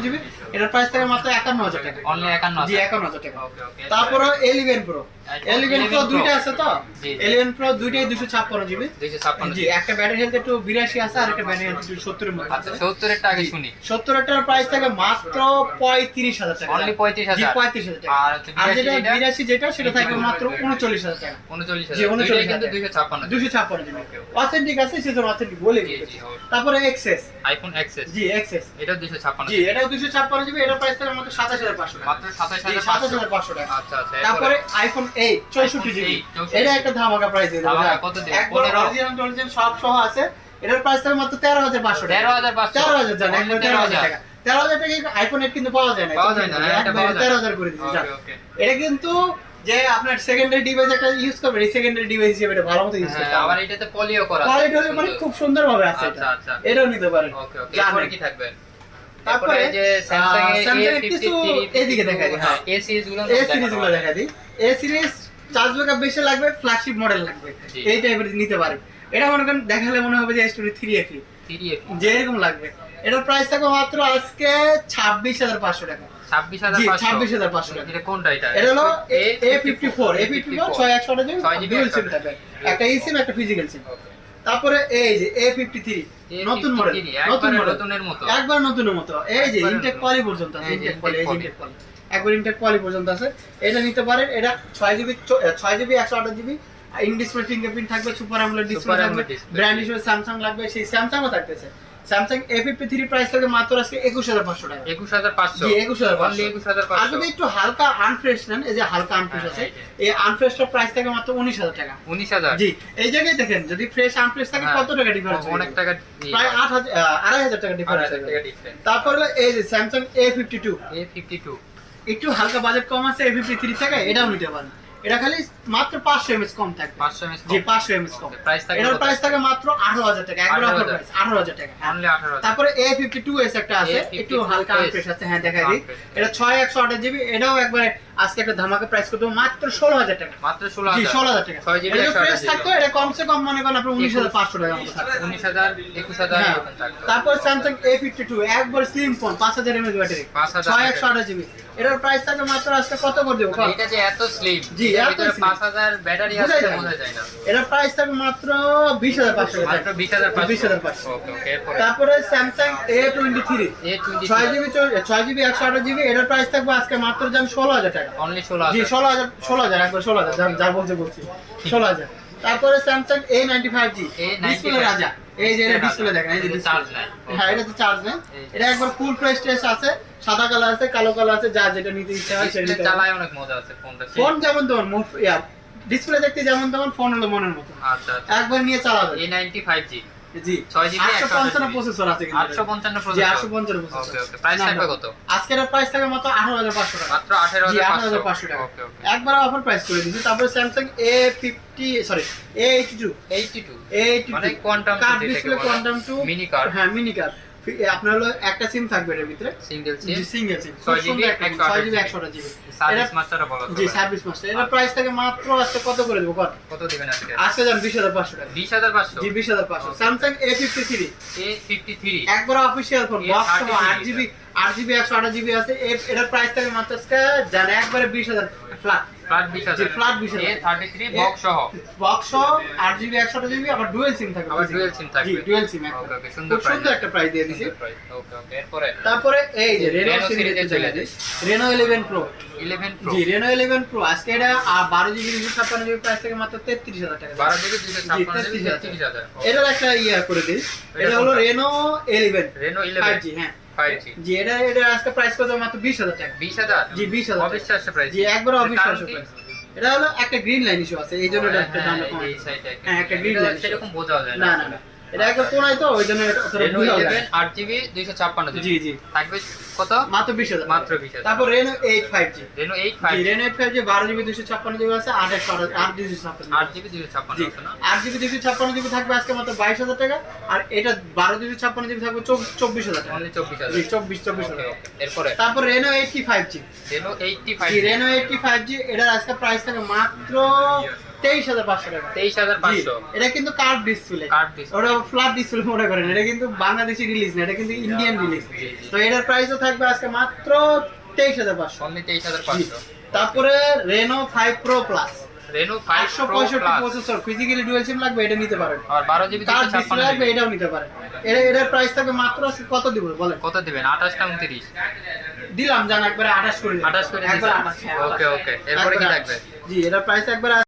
GB, এটার price থাকে মাত্র 51000 টাকা। অনলি 51000। জি 51000 টাকা। ওকে ওকে। তারপরে 11 প্রো, 11 প্রো দুইটা আছে তো, জি 11 প্রো দুইটাই 256 জিবি। 256 জি, একটা ব্যাটারি হেলথ একটু 82 আছে আর একটা ব্যাটারি হেলথ একটু 70 এর মধ্যে আচ্ছা আছে। 70 এর টাকা শুনি। 70 এর প্রাইস থাকে মাত্র 35000 টাকা। অনলি 35000। জি 35000 টাকা। আর আর যেটা 82 যেটা সেটা থাকে মাত্র 39000 টাকা। 39000। জি 39000 কিন্তু 256। 256 জিবি। অথেন্টিক আছে, সেজন্য অথেন্টিক বলে জি দিচ্ছি। জি। তারপরে এক্সএস, আইফোন এক্সএস। জি এক্সএস, এটা 256। জি এটাও 256 জিবি, এটার প্রাইস থাকে মাত্র 27500 টাকা। মাত্র 27500। 27500 টাকা। আচ্ছা আচ্ছা। তারপরে আইফোন 8 64 জিবি, এটা একটা ধামাকা প্রাইস দিয়ে দেবো। ধামাকা কত দিবেন? একবার 15 অরিজিনাল সব সহ আছে, এটার প্রাইস থাকে মাত্র 13500 টাকা। 13500। 13000 জানেন, একবার 13000 টাকা। 13000 টাকা আইফোন 8 কিন্তু পাওয়া যায় না। পাওয়া যায় না, এটা পাওয়া যায় না। 13000 করে দিচ্ছি। ওকে ওকে। এটা কিন্তু যে আপনার সেকেন্ডারি ডিভাইস একটা ইউজ করবে, এই সেকেন্ডারি ডিভাইস হিসেবে এটা ভালো মতো ইউজ করতে হ্যাঁ, আবার হবে। এটাতে পলিও করা আছে। কোয়ালিটি হলে মানে খুব সুন্দর ভাবে আছে এটা। আচ্ছা আচ্ছা। এটাও নিতে পারেন। ওকে ওকে। জানেন। এরপরে কি থাকবে? তারপরে এই যে স্যামসাং স্যামসাং কিছু এদিকে দেখাই দিই। হ্যাঁ, এ সিরিজ গুলো এ সিরিজ গুলো দেখাই দিই। এ সিরিজ চার্জ ব্যাকআপ বেশি লাগবে, ফ্ল্যাগশিপ মডেল লাগবে, জি। এই টাইপের নিতে পারেন। এটা মনে করেন দেখালে মনে হবে যে S23 FE 3F যে এরকম লাগবে। এটার প্রাইস থাকবে মাত্র আজকে 26500 টাকা। জি 26500। 26500 টাকা। এটা কোনটা এটা? এটা হলো A54 6128 জিবি, ছয় জিবি ডুয়াল একটা সিম থাকবে, একটা eSIM একটা ফিজিক্যাল সিম। তারপরে এই যে A53 নতুন মডেল, নতুন মডেল, নতুনের মতো। একবার নতুনের মতো। এই যে একবারে ইনটেক নতুন। কোয়ালি পর্যন্ত আছে, এই যে ইনটেক কোয়ালি, এই যে intake ইনটেক কোয়ালি, একবার ইনটেক কোয়ালি পর্যন্ত আছে। এটা নিতে পারেন। এটা 6GB 128GB, in display fingerprint থাকবে, সুপার অ্যামোলেড ডিসপ্লে Super থাকবে, AMOLED display। ব্র্যান্ড হিসেবে স্যামসাং লাগবে, সেই স্যামসাংও থাকতেছে। স্যামসাং A53 প্রাইস থাকে মাত্র আজকে 21500 টাকা। 21500। জি 21500। অনলি আর 21500। যদি একটু হালকা আনফ্রেশ নেন, এই যে হালকা আনফ্রেশ হ্যাঁ, আছে, এই এই আনফ্রেশটার প্রাইস থাকে মাত্র 19000 টাকা। 19000। জি, এই জায়গায় দেখেন যদি ফ্রেশ আনফ্রেশ থাকে হ্যাঁ, কত টাকা ডিফারেন্স? অনেক টাকা। প্রায় 2500 টাকা ডিফারেন্স। 8000 টাকা ডিফারেন্স। তারপর হলো এই যে স্যামসাং A52, A52। একটু হালকা বাজেট কম আছে A53 থেকে, এটাও নিতে পারেন। এটা খালি মাত্র 500 mAh কম থাকবে। 500 mAh। জি 500 mAh কম। প্রাইস থাকে এটার কত? প্রাইস থাকে মাত্র 18000 টাকা, একবার অফার 18,000 প্রাইস 18000 টাকা। অনলি 18000। তারপরে A52s একটা আছে, A52s একটু হালকা আনফ্রেশ আছে, হ্যাঁ দেখাই দিই। এটা 6128GB, এটাও একবারে আজকে একটা ধামাকা প্রাইস করতে হবে মাত্র 16000 টাকা। মাত্র জি 16000। 16000 টাকা। 6GB এটা ফ্রেশ 128GB। থাকতো, এটা কমসে কম মনে করেন আপনার 19500 টাকা মতো থাকতো। 19000 21000 হ্যাঁ। এরকম থাকতো। তারপর স্যামসাং A52 একবার slim phone, 5000 mAh battery, 5000 6128GB, এটার প্রাইস থাকে মাত্র আজকে কত করে দেবো? মানে এটা যে এত স্লিম, জি, এর এত ভিতরে slim। 5000 ব্যাটারি আছে, বোঝাই যায় না। বোঝা যায় না। এটার প্রাইস থাকে মাত্র 20500 টাকা। মাত্র 20500। 20500। ওকে ওকে। এরপরে তারপরে Samsung A23 A23 6GB 128GB, এটার প্রাইস থাকবে আজকে মাত্র জান 16000 টাকা। অনলি জি 16000। 16000 একবার 16000 যা বলছি 16000। তারপরে স্যামসাং A95G ডিসপ্লে রাজা, এই যে এটা ডিসপ্লে দেখেন, এই যে চার্জ ডিসপ্লে, নাই। হ্যাঁ এটা তো চার্জ নেই। এটা একবার ফুল ফ্রেশ টেস্ট আছে, সাদা কালার আছে, কালো কালার আছে, যা যেটা নিতে ইচ্ছা হয় সেটা ডিসপ্লে নিতে পারেন। চালায় অনেক মজা আছে ফোনটা। ফোন যেমন তেমন ডিসপ্লে দেখতে যেমন তেমন, ফোন হলো মনের মতো, আচ্ছা আচ্ছা। একবার নিয়ে চালাবে। A95G জি 6GB 855 প্রসেসর আছে কিন্তু 855 জি প্রসেসর। 855 প্রসেসর। ওকে ওকে। প্রাইস থাকবে কত? আজকের প্রাইস থাকে মাত্র 18500 টাকা। মাত্র জি 18500 18500 টাকা। ওকে ওকে। একবার অফার প্রাইস করে দিয়েছি। তারপরে স্যামসাং A82 82 মানে quantum card display, quantum 2 mini card. হ্যাঁ মিনি কার্ড। আপনার হলো একটা সিম থাকবে এর ভিতরে, সিঙ্গেল জি সিম। সিঙ্গেল সিম, 6GB 6GB 128GB। সার্ভিস মাস্টারও বলা জি যায়। Service master. এর প্রাইস থাকে মাত্র আজকে কত করে দেবো কত? কত দিবেন আজকে? আজকে যান 20500 টাকা। 20500। জি 20500। স্যামসাং A53 A53 একবার অফিশিয়াল ফোন, বক্স সহ 8GB 128GB আছে। এটার প্রাইস থাকে মাত্র আজকে জান একবারে 20000 ফ্ল্যাট। ফ্ল্যাট জি 20000। ফ্ল্যাট 20000। A33 বক্স সহ। বক্স সহ 8GB 128GB, আবার ডুয়াল সিম থাকবে। আবার ডুয়াল সিম থাকবে। জি ডুয়াল সিম। ওকে ওকে। সুন্দর খুব সুন্দর একটা প্রাইস দিয়ে দিছি। ওকে ওকে। এরপরে তারপরে এই যে রেনো Reno সিরিজে series চলে চলে যাই। Reno 11 pro 11 pro. জি রেনো 11 প্রো আজকে এটা 12GB 256GB প্রাইস থেকে মাত্র 33000 টাকা। 12GB 256GB 33000। এটার একটা ইয়া করে দিই। এটা হলো রেনো 11 Reno 11 5G। হ্যাঁ 5G। জি এটা আজকে প্রাইস কত মাত্র 20000 টাকা। 20000। জি 20000 টাকা। অবিশ্বাস্য প্রাইস। জি একবার অবিশ্বাস্য প্রাইস। এটা হলো একটা গ্রিন লাইন ইস্যু আছে, এই জন্য এটা একটা দাম কম। এই সাইডে হ্যাঁ একটা গ্রিন লাইন সেরকম বোঝা যায় না না না, এটা একটা কোনায় তো ওই জন্য এটা অতটা Reno বোঝা যায় 11 না। 8GB 256GB জি জি থাকবে কত? মাত্র 20000 মাত্র 20000। তারপর রেনো 8 5G। Reno 8 জি 5G Reno 8 5G 12GB 256GB আছে, 256 8GB 256 জি আছে না? 8GB 256GB থাকবে আজকে মাত্র 22000 টাকা। আর এটা 12GB 256GB থাকবে 24000 টাকা। অনলি 24000। জি 24000 টাকা। এরপরে তারপর রেনো 85G। Reno জি 85G রেনো 85G এটার আজকে প্রাইস থাকে মাত্র 23,500 টাকা। 23,500 এটা কিন্তু কার্ভ ডিসপ্লে, কার্ভ ডিসপ্লে। ওটা ফ্ল্যাট ডিসপ্লে মনে করেন, এটা কিন্তু বাংলাদেশি রিলিজ না, এটা কিন্তু ইন্ডিয়ান রিলিজ। তো এটার প্রাইসও থাকবে আজকে মাত্র 23,500। অনলি 23,500। তারপরে Reno 5 pro plus, Reno 5 pro 865 plus processor, physically dual SIM লাগবে এটা নিতে পারেন। আর 12 জিবি কার্ভ ডিসপ্লে 256 লাগবে জিবি। এটাও নিতে পারেন। এটার প্রাইস থাকবে মাত্র কত দিব বলেন? কত দিবেন? 28 না 29? দিলাম জান একবারে 28 করে দিলাম। 28 করে একবার দিবেন। 28, হ্যাঁ, ওকে 28 ওকে, এরপরে কি একবারে থাকবে? 28 জি, এটার প্রাইস একবার